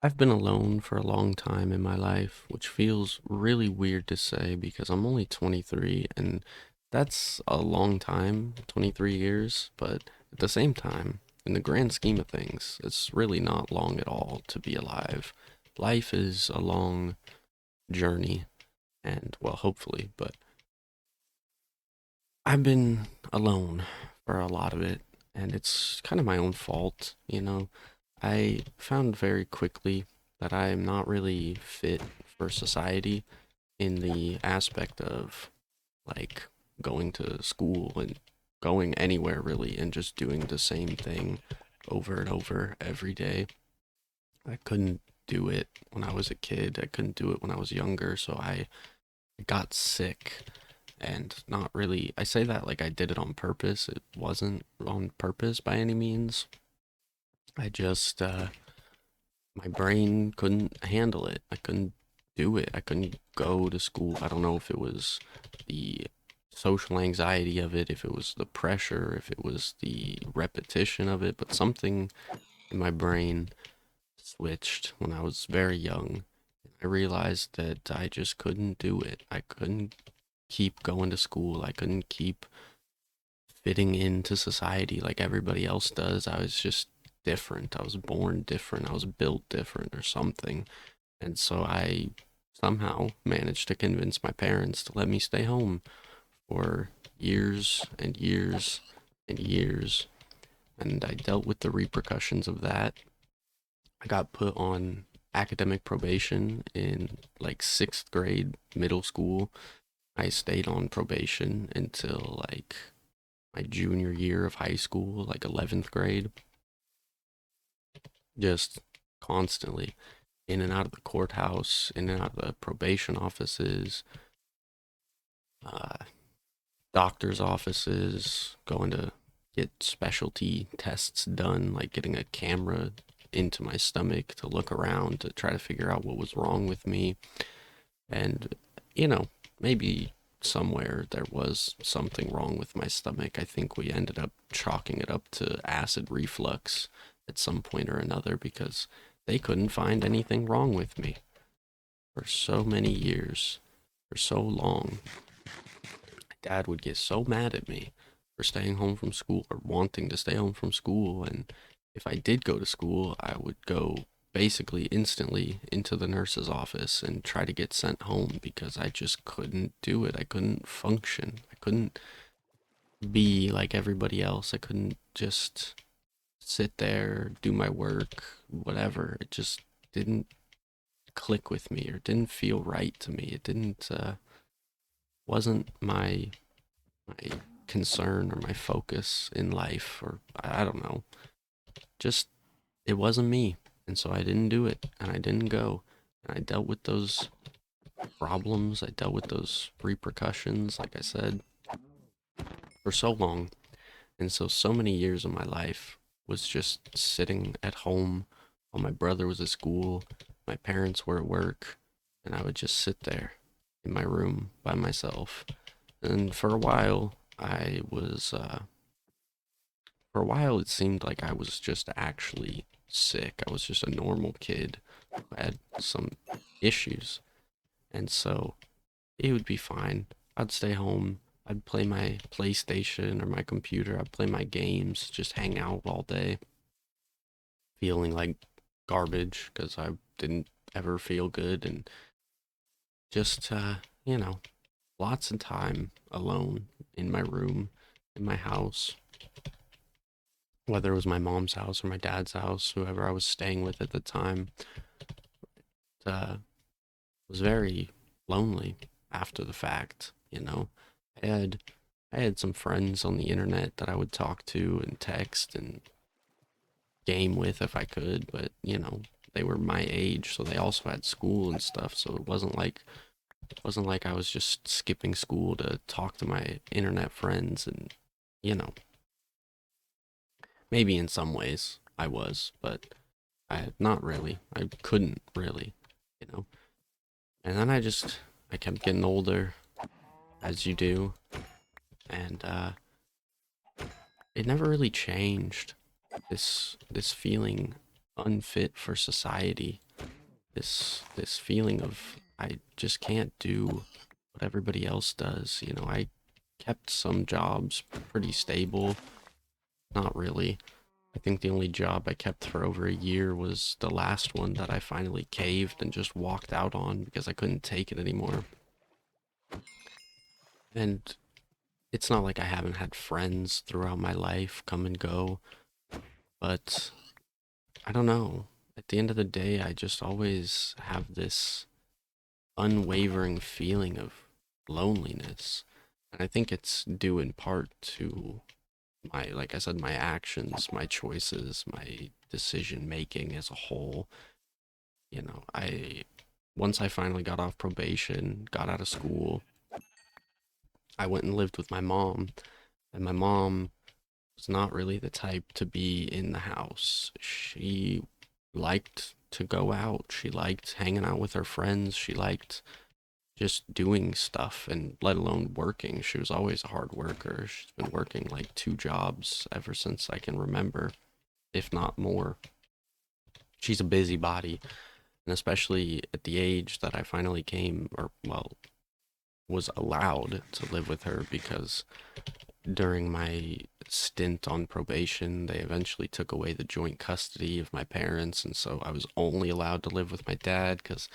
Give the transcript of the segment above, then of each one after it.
I've been alone for a long time in my life, which feels really weird to say because I'm only 23 and that's a long time, 23 years, but at the same time, in the grand scheme of things, it's really not long at all to be alive. Life is a long journey and, well, hopefully, but I've been alone for a lot of it and it's kind of my own fault. I found very quickly that I am not really fit for society in the aspect of like going to school and going anywhere really and just doing the same thing over and over every day. I couldn't do it when I was a kid. I couldn't do it when I was younger, so I got sick and not really. I say that like I did it on purpose. It wasn't on purpose by any means. I just my brain couldn't handle it. I couldn't do it. I couldn't go to school. I don't know if it was the social anxiety of it, if it was the pressure, if it was the repetition of it, but something in my brain switched when I was very young. I realized that I just couldn't do it. I couldn't keep going to school. I couldn't keep fitting into society like everybody else does. I was just different. I was born different. I was built different or something. And so I somehow managed to convince my parents to let me stay home for years and years and years. And I dealt with the repercussions of that. I got put on academic probation in like sixth grade, middle school. I stayed on probation until like my junior year of high school, like 11th grade, just constantly in and out of the courthouse, in and out of the probation offices, uh, doctor's offices, going to get specialty tests done, like getting a camera into my stomach to look around to try to figure out what was wrong with me. And, you know, maybe somewhere there was something wrong with my stomach. I think we ended up chalking it up to acid reflux at some point or another because they couldn't find anything wrong with me for so many years, for so long. My dad would get so mad at me for staying home from school or wanting to stay home from school. And if I did go to school, I would go basically instantly into the nurse's office and try to get sent home because I just couldn't do it. I couldn't function. I couldn't be like everybody else. I couldn't just sit there, do my work, whatever. It just didn't click with me or didn't feel right to me. It didn't wasn't my concern or my focus in life, or I don't know. Just it wasn't me. And so I didn't do it and I didn't go. And I dealt with those problems. I dealt with those repercussions, like I said, for so long. And so many years of my life was just sitting at home while my brother was at school, my parents were at work, and I would just sit there in my room by myself. And for a while, it seemed like I was just actually sick. I was just a normal kid who had some issues. And so it would be fine. I'd stay home. I'd play my PlayStation or my computer. I'd play my games, just hang out all day, feeling like garbage because I didn't ever feel good. And just, lots of time alone in my room, in my house, whether it was my mom's house or my dad's house, whoever I was staying with at the time, uh, was very lonely after the fact. I had I had some friends on the internet that I would talk to and text and game with if I could, but they were my age, so they also had school and stuff, so it wasn't like I was just skipping school to talk to my internet friends and you know, maybe in some ways I was, but I not really. I couldn't really, you know. And then I kept getting older as you do, and it never really changed. This feeling unfit for society. this feeling of I just can't do what everybody else does. You know, I kept some jobs pretty stable. Not really. I think the only job I kept for over a year was the last one that I finally caved and just walked out on because I couldn't take it anymore. And it's not like I haven't had friends throughout my life come and go, but I don't know. At the end of the day, I just always have this unwavering feeling of loneliness. And I think it's due in part to my, like I said, my actions, my choices, my decision making as a whole. You know, once I finally got off probation, got out of school, I went and lived with my mom. And my mom was not really the type to be in the house. She liked to go out. She liked hanging out with her friends. She liked just doing stuff and let alone working. She was always a hard worker. She's been working like two jobs ever since I can remember, if not more. She's a busybody, and especially at the age that I finally came, or well, was allowed to live with her because during my stint on probation, they eventually took away the joint custody of my parents, and so I was only allowed to live with my dad because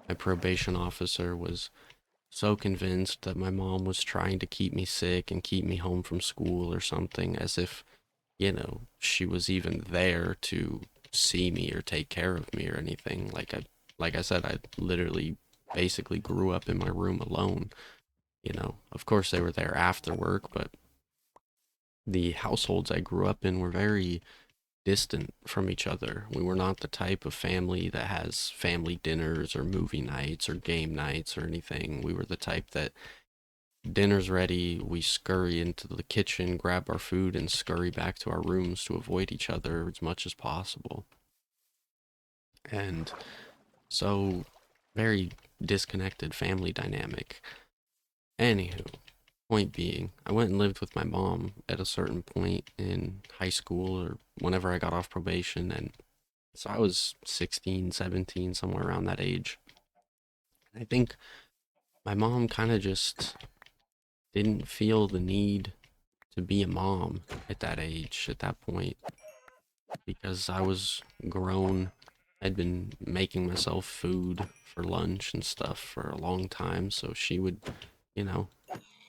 my probation officer was so convinced that my mom was trying to keep me sick and keep me home from school or something, as if, you know, she was even there to see me or take care of me or anything. Like I said, I literally basically grew up in my room alone. You know, of course they were there after work, but the households I grew up in were very distant from each other. We were not the type of family that has family dinners or movie nights or game nights or anything. We were the type that dinner's ready, we scurry into the kitchen, grab our food, and scurry back to our rooms to avoid each other as much as possible. And so, very disconnected family dynamic. Anywho, point being, I went and lived with my mom at a certain point in high school or whenever I got off probation. And so I was 16, 17, somewhere around that age. I think my mom kind of just didn't feel the need to be a mom at that age, at that point, because I was grown. I'd been making myself food for lunch and stuff for a long time. So she would, you know,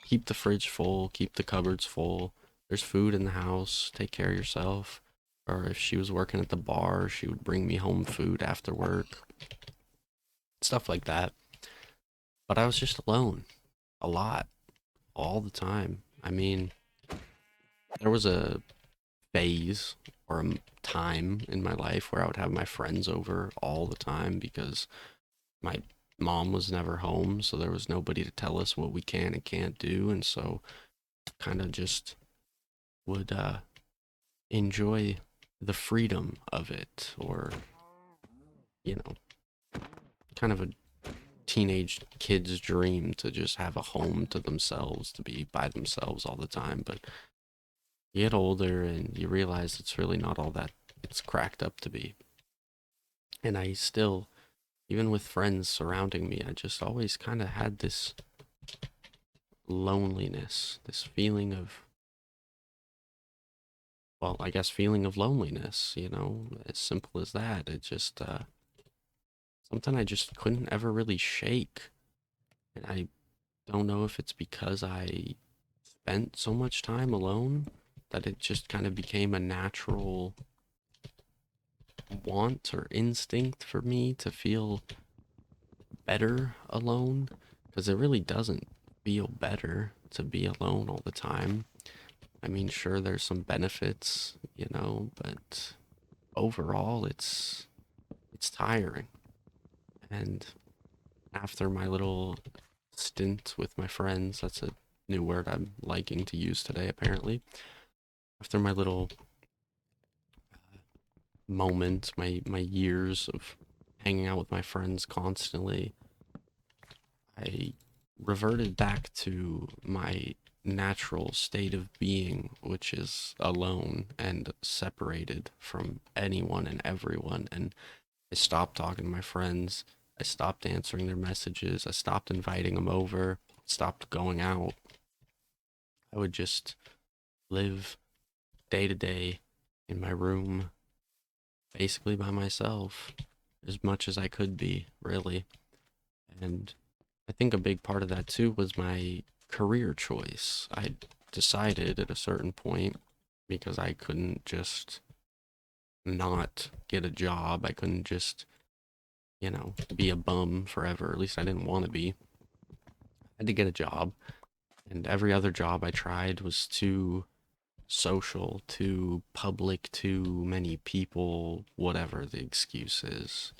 keep the fridge full, keep the cupboards full. There's food in the house, take care of yourself. Or if she was working at the bar, she would bring me home food after work, stuff like that. But I was just alone a lot, all the time. I mean, there was a phase or a time in my life where I would have my friends over all the time because my mom was never home, so there was nobody to tell us what we can and can't do, and so kind of just would enjoy the freedom of it, or you know, kind of a teenage kid's dream to just have a home to themselves, to be by themselves all the time. But you get older and you realize it's really not all that it's cracked up to be. And I still, even with friends surrounding me, I just always kind of had this loneliness, this feeling of, well, I guess feeling of loneliness, you know, as simple as that. It just, something I just couldn't ever really shake. And I don't know if it's because I spent so much time alone that it just kind of became a natural want or instinct for me to feel better alone, because it really doesn't feel better to be alone all the time. I mean, sure, there's some benefits, you know, but overall, it's tiring. And after my little stint with my friends, that's a new word I'm liking to use today, apparently. After my little moment, my years of hanging out with my friends constantly, I reverted back to my natural state of being, which is alone and separated from anyone and everyone. And I stopped talking to my friends. I stopped answering their messages. I stopped inviting them over. Stopped going out. I would just live day to day in my room, basically by myself, as much as I could be, really. And I think a big part of that too was my career choice. I decided at a certain point, because I couldn't just not get a job. I couldn't just, be a bum forever. At least I didn't want to be. I had to get a job, and every other job I tried was too social, too public, too many people, whatever the excuse is.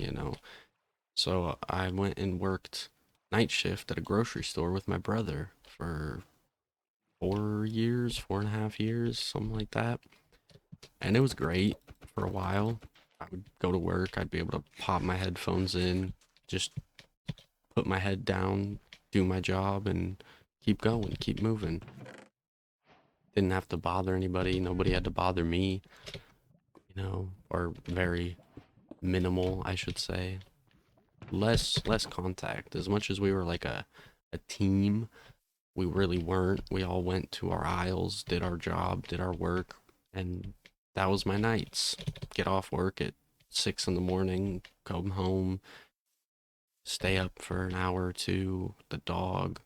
So I went and worked night shift at a grocery store with my brother for 4 years, 4.5 years, something like that. And it was great for a while. I would go to work, I'd be able to pop my headphones in, just put my head down, do my job, and keep going, keep moving. Didn't have to bother anybody, nobody had to bother me, or very minimal, I should say. Less contact. As much as we were like a team, we really weren't. We all went to our aisles, did our job, did our work, and that was my nights. Get off work at 6 in the morning, come home, stay up for an hour or two, the dog,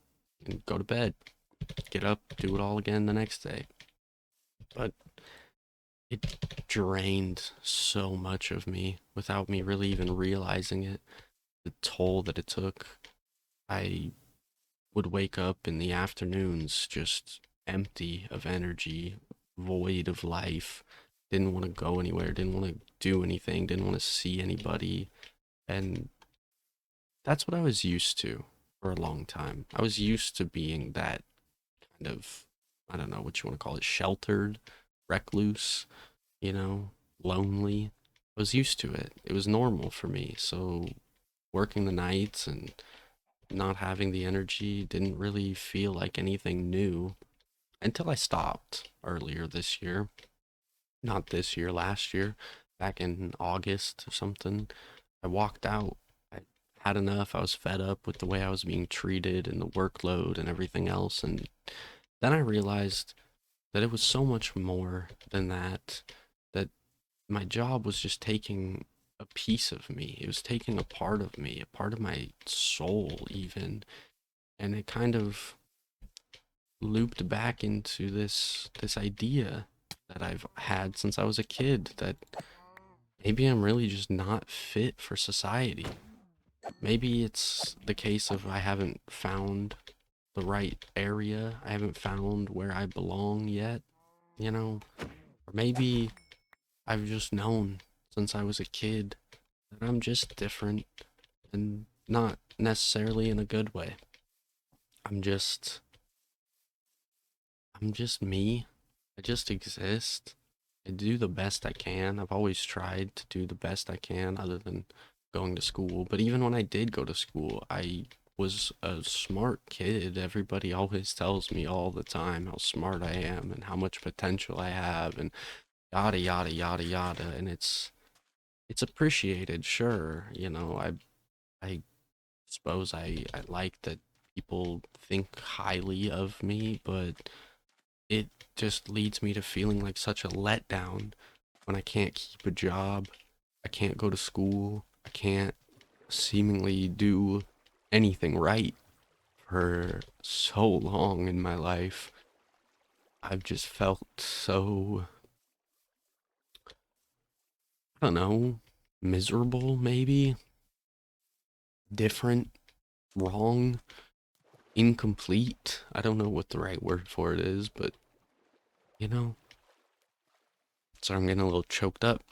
and go to bed. Get up, do it all again the next day. But it drained so much of me without me really even realizing it. The toll that it took. I would wake up in the afternoons just empty of energy, void of life, didn't want to go anywhere, didn't want to do anything, didn't want to see anybody. And that's what I was used to for a long time. I was used to being that kind of, I don't know what you want to call it, sheltered, recluse, you know, lonely. I was used to it. It was normal for me. So working the nights and not having the energy didn't really feel like anything new until I stopped earlier this year. Not this year, last year, back in August or something. I walked out. I had enough. I was fed up with the way I was being treated and the workload and everything else. And then I realized that it was so much more than that, that my job was just taking a piece of me. It was taking a part of me, a part of my soul, even. And it kind of looped back into this idea that I've had since I was a kid, that maybe I'm really just not fit for society. Maybe it's the case of I haven't found the right area. I haven't found where I belong yet, you know? Or maybe I've just known since I was a kid that I'm just different, and not necessarily in a good way. I'm just I'm just me. I just exist. I do the best I can. I've always tried to do the best I can other than going to school. But even when I did go to school, I was a smart kid. Everybody always tells me all the time how smart I am and how much potential I have and yada yada yada yada. And it's appreciated, sure. I suppose I like that people think highly of me, but it just leads me to feeling like such a letdown when I can't keep a job, I can't go to school, I can't seemingly do anything right for so long in my life. I've just felt so, I don't know, miserable maybe, different, wrong, incomplete. I don't know what the right word for it is, but you know, so I'm getting a little choked up.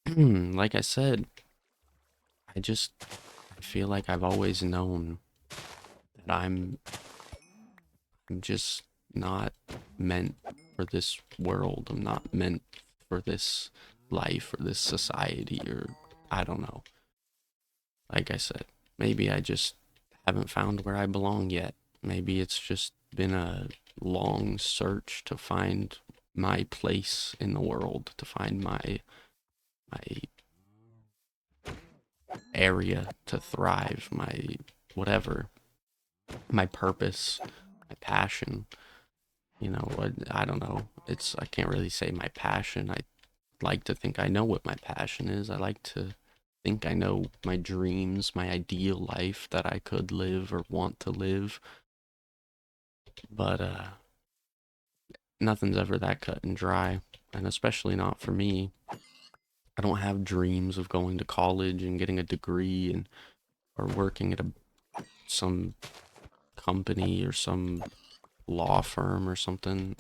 Like I said, I feel like I've always known that I'm just not meant for this world. I'm not meant for this life or this society, or I don't know. Like I said, maybe I just haven't found where I belong yet. Maybe it's just been a long search to find my place in the world, to find my area to thrive, my whatever, my purpose, my passion. I don't know. I can't really say my passion. I like to think I know what my passion is. I like to think I know my dreams, my ideal life that I could live or want to live. But nothing's ever that cut and dry, and especially not for me. I don't have dreams of going to college and getting a degree and or working at some company or some law firm or something.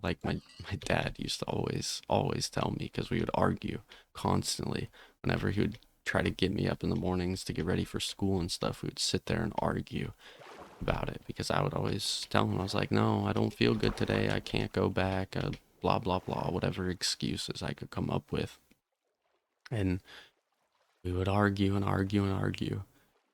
Like my dad used to always tell me, because we would argue constantly whenever he would try to get me up in the mornings to get ready for school and stuff. We would sit there and argue about it, because I would always tell him, I was like, no, I don't feel good today, I can't go back, blah blah blah, whatever excuses I could come up with. And we would argue and argue and argue.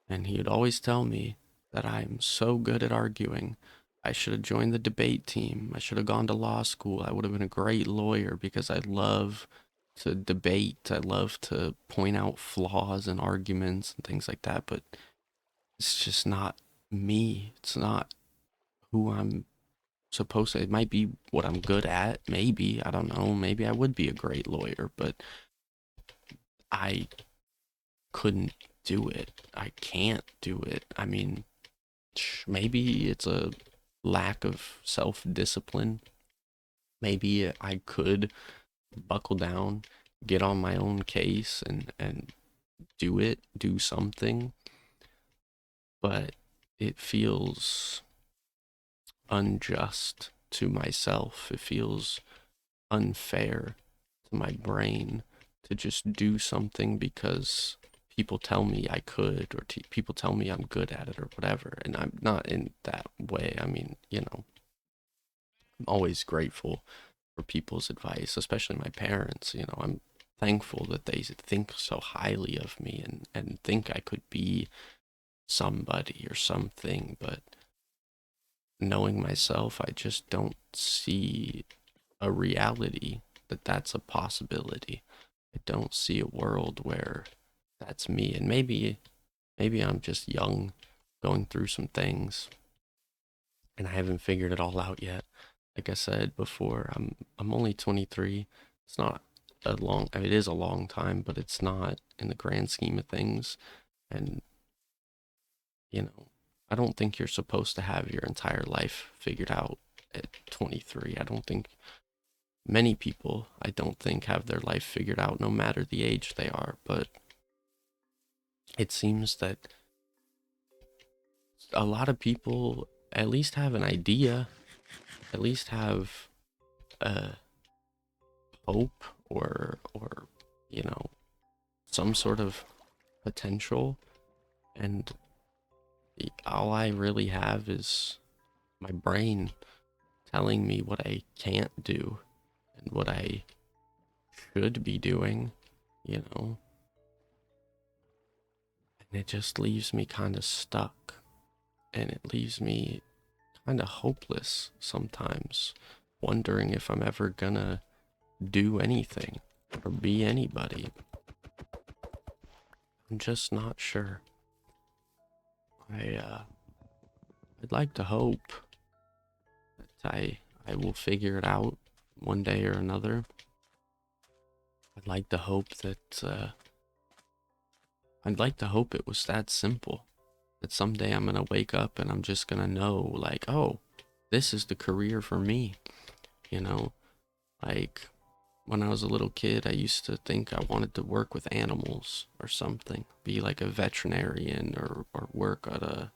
And he would always tell me that I'm so good at arguing. I should have joined the debate team. I should have gone to law school. I would have been a great lawyer, because I love to debate. I love to point out flaws in arguments and things like that. But it's just not me. It's not who I'm supposed to. It might be what I'm good at. Maybe. I don't know. Maybe I would be a great lawyer, but I couldn't do it. I can't do it. I mean, maybe it's a lack of self-discipline. Maybe I could buckle down, get on my own case, and do something, but it feels unjust to myself. It feels unfair to my brain to just do something because people tell me I could, or people tell me I'm good at it or whatever. And I'm not in that way. I mean, I'm always grateful for people's advice, especially my parents. I'm thankful that they think so highly of me, and think I could be somebody or something. But knowing myself, I just don't see a reality that that's a possibility. I don't see a world where that's me. And maybe I'm just young, going through some things, and I haven't figured it all out yet. Like I said before, I'm only 23. It's not a long, I mean, it is a long time, but it's not in the grand scheme of things. And you know, I don't think you're supposed to have your entire life figured out at 23. I don't think many people, I don't think, have their life figured out no matter the age they are. But it seems that a lot of people at least have an idea, at least have a hope, or you know, some sort of potential. And all I really have is my brain telling me what I can't do and what I should be doing, you know? And it just leaves me kind of stuck. And it leaves me kind of hopeless sometimes, wondering if I'm ever gonna do anything or be anybody. I'm just not sure. I'd like to hope that I will figure it out one day or another. I'd like to hope that I'd like to hope it was that simple. That someday I'm gonna wake up and I'm just gonna know, like, oh, this is the career for me. You know, like when I was a little kid, I used to think I wanted to work with animals or something, be like a veterinarian, or work at a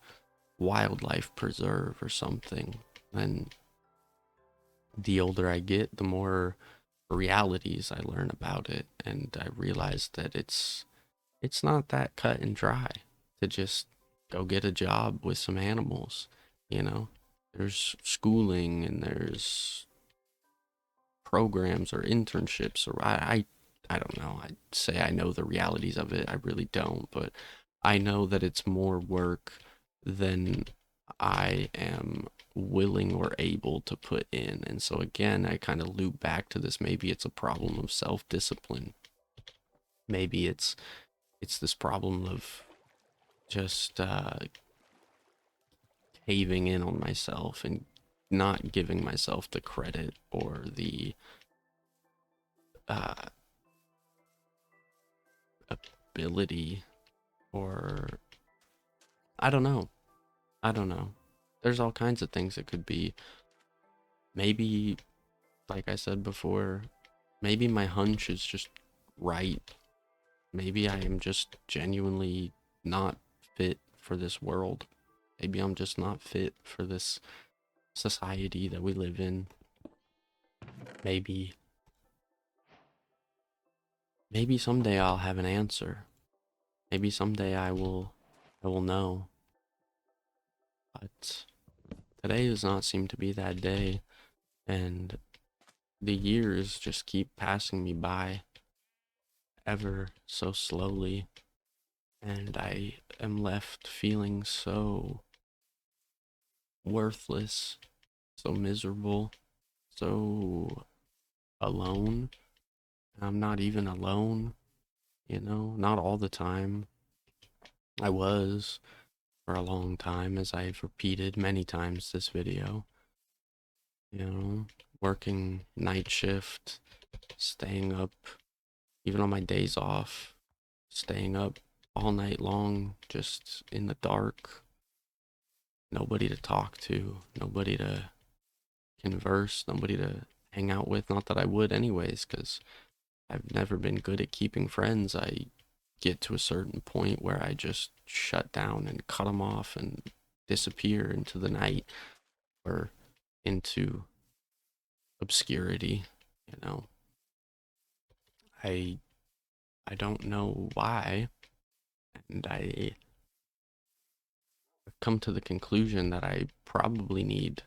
wildlife preserve or something. And the older I get, the more realities I learn about it, and I realize that it's not that cut and dry to just go get a job with some animals, you know? There's schooling, and there's programs or internships, or I don't know. I'd say I know the realities of it. I really don't, but I know that it's more work than I am willing or able to put in. And so again, I kind of loop back to this. Maybe it's a problem of self-discipline. Maybe it's this problem of just caving in on myself and not giving myself the credit or the uh, ability, or I don't know. I don't know. There's all kinds of things it could be. Maybe, like I said before, maybe my hunch is just right. Maybe I am just genuinely not fit for this world. Maybe I'm just not fit for this society that we live in. Maybe maybe someday I'll have an answer. Maybe someday I will know. But today does not seem to be that day, and the years just keep passing me by ever so slowly, and I am left feeling so worthless, so miserable, so alone. I'm not even alone, not all the time. I was for a long time, as I've repeated many times this video, you know, working night shift, staying up, even on my days off, staying up all night long, just in the dark, nobody to talk to, nobody to converse, nobody to hang out with. Not that I would, anyways, because I've never been good at keeping friends. I get to a certain point where I just shut down and cut them off and disappear into the night or into obscurity, you know. I I don't know why, and I've come to the conclusion that I probably need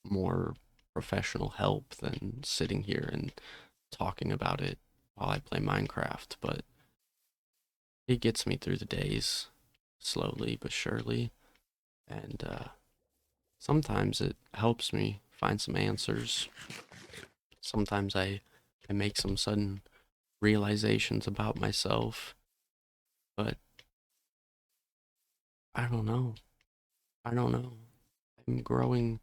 more professional help than sitting here and talking about it while I play Minecraft, but it gets me through the days slowly but surely, and sometimes it helps me find some answers. Sometimes I make some sudden realizations about myself, but I don't know. I don't know. I'm growing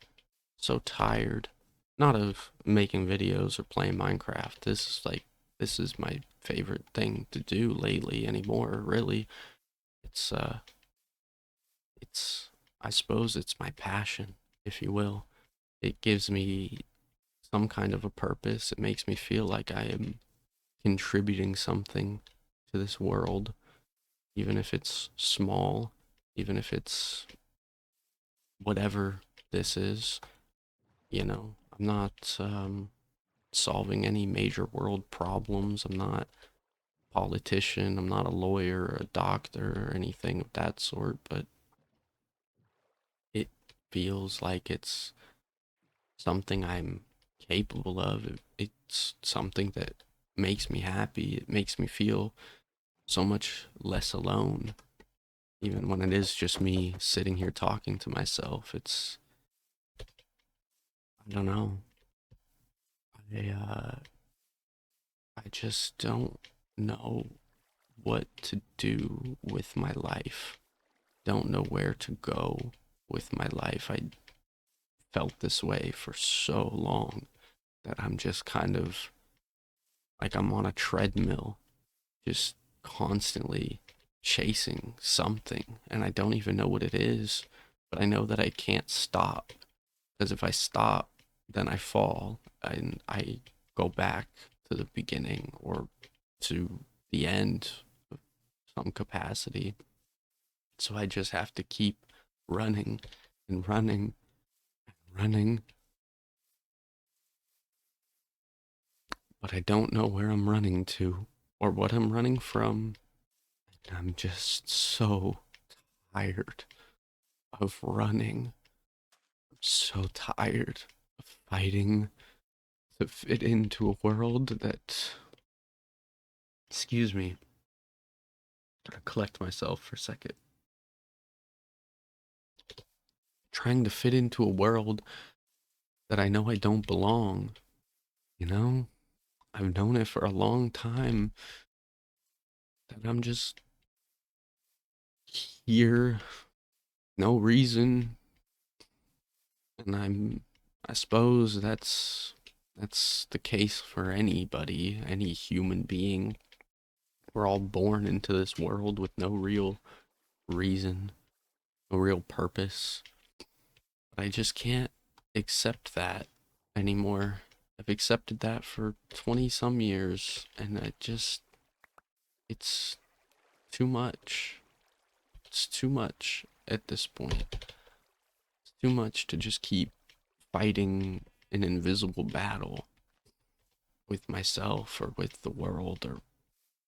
so tired. Not of making videos or playing Minecraft. This is my favorite thing to do lately anymore, really. It's it's I suppose it's my passion, if you will. It gives me some kind of a purpose. It makes me feel like I am contributing something to this world, even if it's small, even if it's whatever this is. I'm not solving any major world problems. I'm not a politician. I'm not a lawyer or a doctor or anything of that sort, but it feels like it's something I'm capable of. It's something that makes me happy. It makes me feel so much less alone, even when it is just me sitting here talking to myself. I don't know. I, uh, I just don't know what to do with my life. Don't know where to go with my life. I felt this way for so long that I'm just kind of like I'm on a treadmill, just constantly chasing something, and I don't even know what it is, but I know that I can't stop, because if I stop, then I fall and I go back to the beginning or to the end of some capacity. So I just have to keep running and running and running, but I don't know where I'm running to or what I'm running from. I'm just so tired of running. I'm so tired of fighting to fit into a world that, excuse me, gotta collect myself for a second. Trying to fit into a world that I know I don't belong, you know? I've known it for a long time, that I'm just here, no reason, and I suppose that's the case for anybody, any human being. We're all born into this world with no real reason, no real purpose. But I just can't accept that anymore. I've accepted that for 20 some years, and it's too much. It's too much at this point. It's too much to just keep fighting an invisible battle with myself or with the world or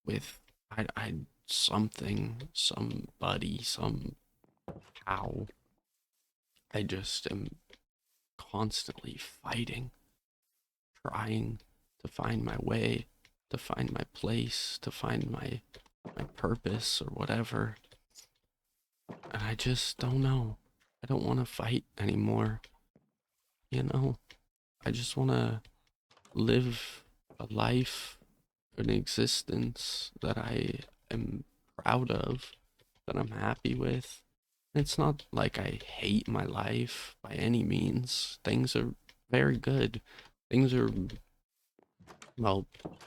with I something, somebody, somehow. I just am constantly fighting, trying to find my way, to find my place, to find my purpose or whatever. And I just don't know. I don't want to fight anymore. You know, I just want to live a life, an existence that I am proud of, that I'm happy with. It's not like I hate my life by any means. Things are very good. Things are, well,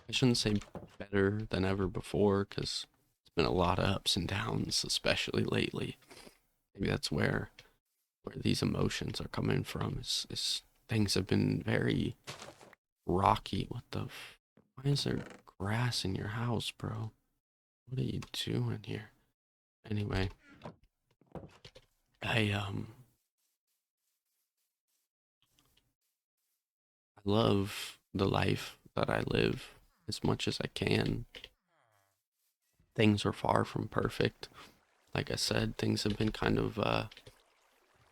I shouldn't say better than ever before because it's been a lot of ups and downs, especially lately. Maybe that's where these emotions are coming from. Is things have been very rocky. Why is there grass in your house, bro? What are you doing here? Anyway, I I love the life that I live as much as I can. Things are far from perfect. Like I said, things have been kind of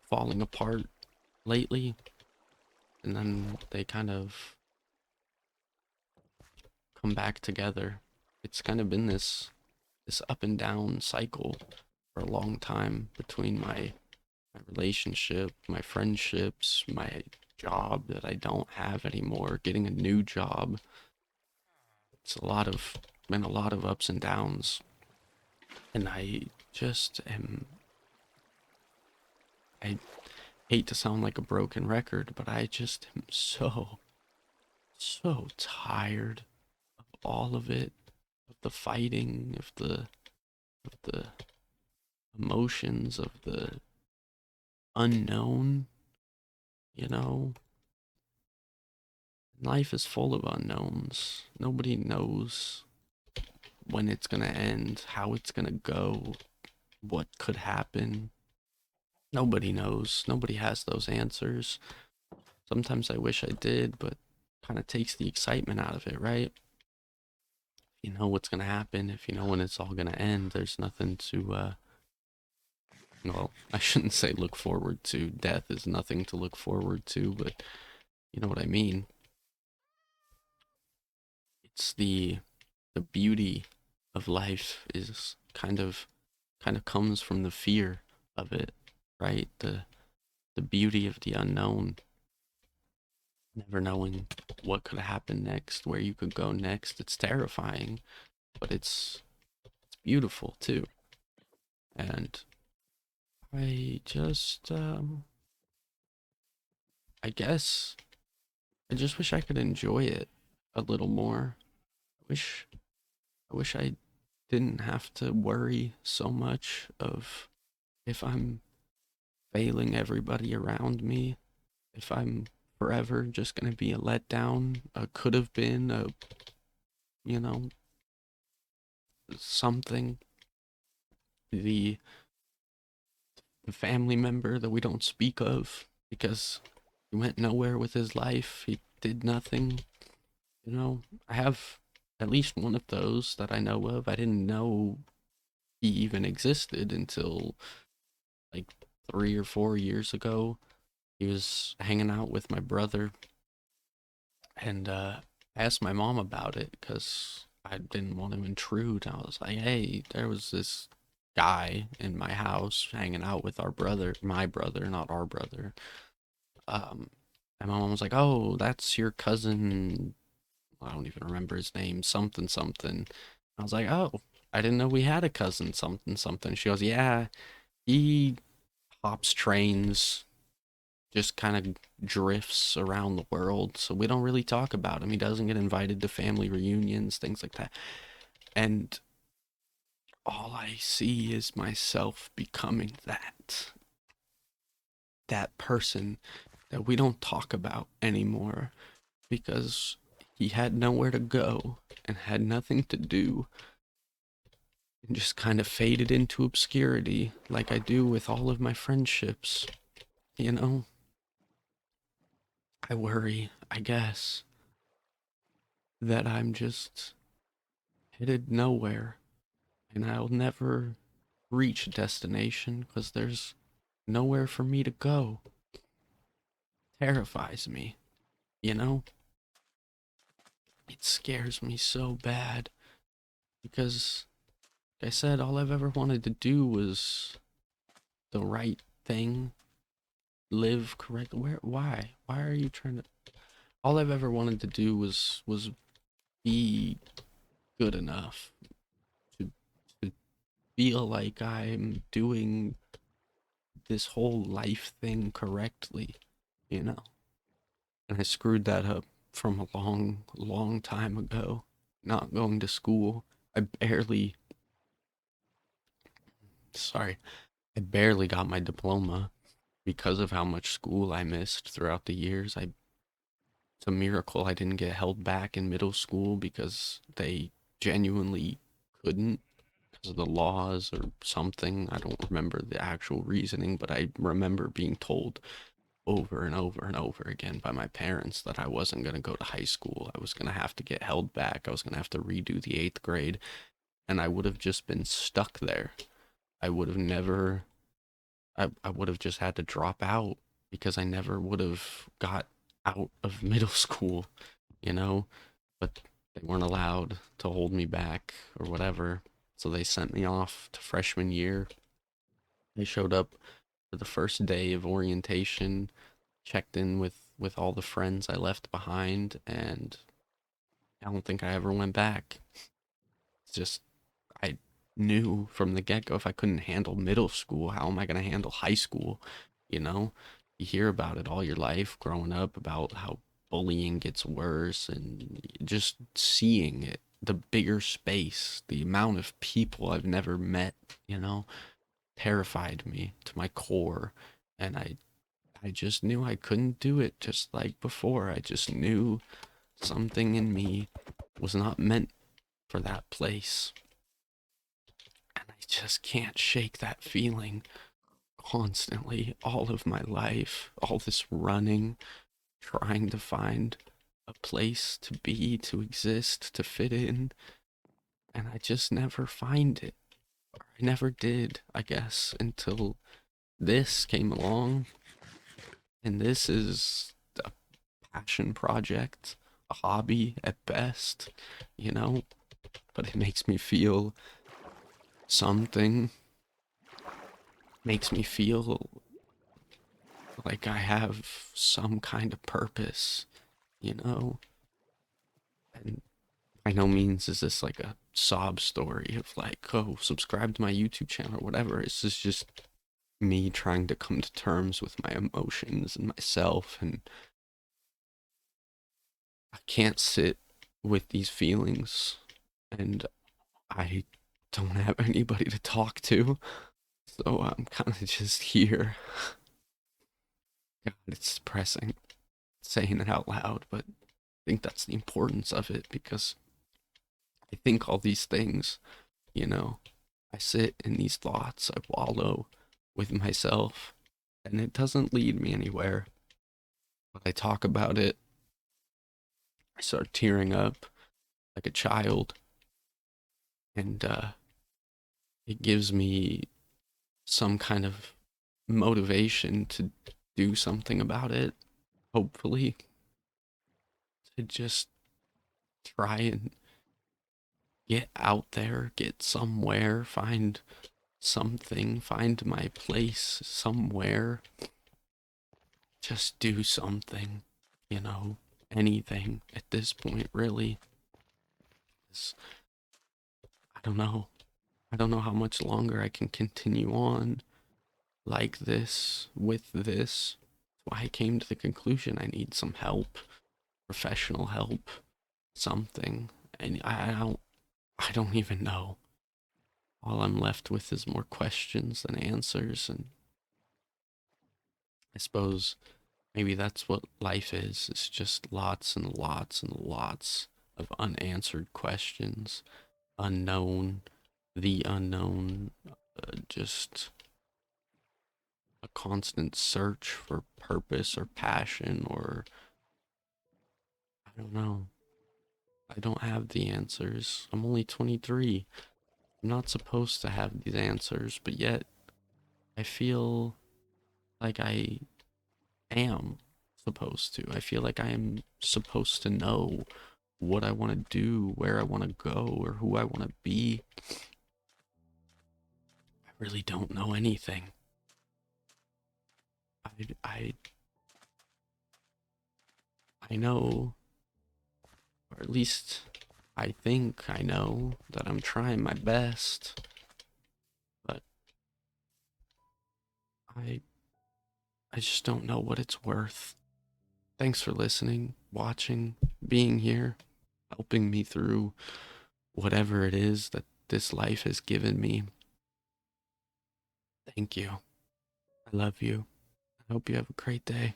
falling apart lately, and then they kind of come back together. It's kind of been this up and down cycle for a long time between my relationship, my friendships, my job that I don't have anymore, getting a new job. It's been a lot of ups and downs, and I hate to sound like a broken record, but I just am so tired of all of it, of the fighting, of the emotions, of the unknown, you know? Life is full of unknowns. Nobody knows when it's gonna end, how it's gonna go, what could happen. Nobody knows. Nobody has those answers. Sometimes I wish I did, but kind of takes the excitement out of it, right? You know what's gonna happen. If you know when it's all gonna end, there's nothing to well, I shouldn't say look forward to. Death is nothing to look forward to, but you know what I mean. It's the beauty of life is kind of comes from the fear of it, right? The beauty of the unknown, never knowing what could happen next, where you could go next. It's terrifying, but it's beautiful too. And I just I guess I just wish I could enjoy it a little more. Wish I wish I didn't have to worry so much of if I'm failing everybody around me, if I'm forever just gonna be a letdown, a could have been, a, you know, something, the, the family member that we don't speak of because he went nowhere with his life, he did nothing, you know. I have at least one of those that I know of. I didn't know he even existed until like 3 or 4 years ago. He was hanging out with my brother, and I asked my mom about it because I didn't want to intrude. I was like, "Hey, there was this guy in my house hanging out with our brother, my brother, not our brother." Um, and my mom was like, "Oh, that's your cousin. I don't even remember his name. Something something." I was like, "Oh." I didn't know we had a cousin something something. She goes, yeah, he hops trains, just kind of drifts around the world, so we don't really talk about him. He doesn't get invited to family reunions, things like that. And all I see is myself becoming that person that we don't talk about anymore because he had nowhere to go and had nothing to do and just kind of faded into obscurity like I do with all of my friendships. You know, I worry, I guess, that I'm just headed nowhere and I'll never reach a destination because there's nowhere for me to go. Terrifies me, you know? It scares me so bad because, like I said, all I've ever wanted to do was the right thing, live correct. Why? Why are you trying to? All I've ever wanted to do was be good enough to to feel like I'm doing this whole life thing correctly, you know? And I screwed that up from a long, long time ago. Not going to school. I barely, sorry, I barely got my diploma because of how much school I missed throughout the years. It's a miracle I didn't get held back in middle school because they genuinely couldn't because of the laws or something. I don't remember the actual reasoning, but I remember being told over and over and over again by my parents that I wasn't going to go to high school. I was going to have to get held back. I was going to have to redo the eighth grade, and I would have just been stuck there. I would have never, I would have just had to drop out because I never would have got out of middle school, you know? But they weren't allowed to hold me back or whatever. So they sent me off to freshman year. I showed up for the first day of orientation, checked in with all the friends I left behind, and I don't think I ever went back. It's just I knew from the get-go if I couldn't handle middle school, how am I going to handle high school? You know, you hear about it all your life growing up about how bullying gets worse and just seeing it, the bigger space, the amount of people I've never met, you know, terrified me to my core. And I just knew I couldn't do it just like before. I just knew something in me was not meant for that place. And I just can't shake that feeling constantly all of my life. All this running, trying to find a place to be, to exist, to fit in. And I just never find it. Or I never did, I guess, until this came along. And this is a passion project, a hobby at best, you know? But it makes me feel something, makes me feel like I have some kind of purpose, you know? And by no means is this like a sob story of like, oh, subscribe to my YouTube channel or whatever. This is just me trying to come to terms with my emotions and myself. And I can't sit with these feelings. And I don't have anybody to talk to. So I'm kind of just here. God, it's depressing saying it out loud, but I think that's the importance of it because I think all these things, you know, I sit in these thoughts, I wallow with myself, and it doesn't lead me anywhere. But I talk about it, I start tearing up like a child, and it gives me some kind of motivation to do something about it, hopefully, to just try and get out there, get somewhere, find something, find my place somewhere, just do something, you know, anything at this point, really. 'Cause I don't know. I don't know how much longer I can continue on like this, with this. That's why I came to the conclusion I need some help, professional help, something. And I don't even know. All I'm left with is more questions than answers, and I suppose maybe that's what life is. It's just lots and lots and lots of unanswered questions, unknown, the unknown, just a constant search for purpose or passion, or I don't know. I don't have the answers. I'm only 23. I'm not supposed to have these answers, but yet I feel like I am supposed to. I feel like I am supposed to know what I want to do, where I want to go, or who I want to be. I really don't know anything. I, I, I know, or at least I think I know that I'm trying my best, but I, I just don't know what it's worth. Thanks for listening, watching, being here, helping me through whatever it is that this life has given me. Thank you. I love you. I hope you have a great day.